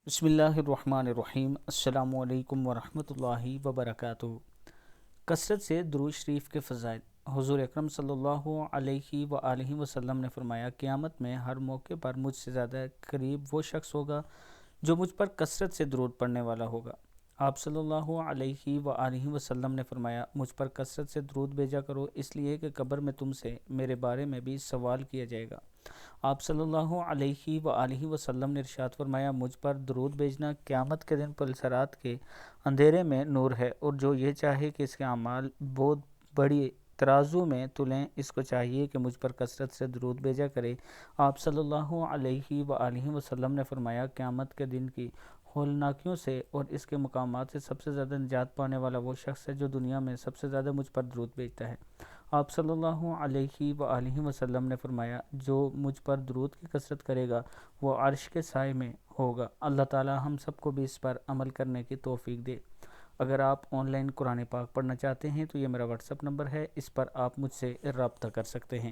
بسم اللہ الرحمن الرحیم۔ السلام علیکم ورحمۃ اللہ وبرکاتہ۔ کثرت سے درود شریف کے فضائل۔ حضور اکرم صلی اللہ علیہ وآلہ وسلم نے فرمایا، قیامت میں ہر موقع پر مجھ سے زیادہ قریب وہ شخص ہوگا جو مجھ پر کثرت سے درود پڑھنے والا ہوگا۔ آپ صلی اللہ علیہ وآلہ وسلم نے فرمایا، مجھ پر کثرت سے درود بھیجا کرو، اس لیے کہ قبر میں تم سے میرے بارے میں بھی سوال کیا جائے گا۔ آپ صلی اللہ علیہ وآلہ وسلم نے ارشاد فرمایا، مجھ پر درود بھیجنا قیامت کے دن پلسرات کے اندھیرے میں نور ہے، اور جو یہ چاہے کہ اس کے اعمال بہت بڑی ترازو میں تلیں، اس کو چاہیے کہ مجھ پر کثرت سے درود بھیجا کرے۔ آپ صلی اللہ علیہ وآلہ وسلم نے فرمایا، قیامت کے دن کی ہولناکیوں سے اور اس کے مقامات سے سب سے زیادہ نجات پانے والا وہ شخص ہے جو دنیا میں سب سے زیادہ مجھ پر درود بھیجتا ہے۔ آپ صلی اللہ علیہ وآلہ وسلم نے فرمایا، جو مجھ پر درود کی کثرت کرے گا وہ عرش کے سائے میں ہوگا۔ اللہ تعالی ہم سب کو بھی اس پر عمل کرنے کی توفیق دے۔ اگر آپ آن لائن قرآن پاک پڑھنا چاہتے ہیں تو یہ میرا واٹس ایپ نمبر ہے، اس پر آپ مجھ سے رابطہ کر سکتے ہیں۔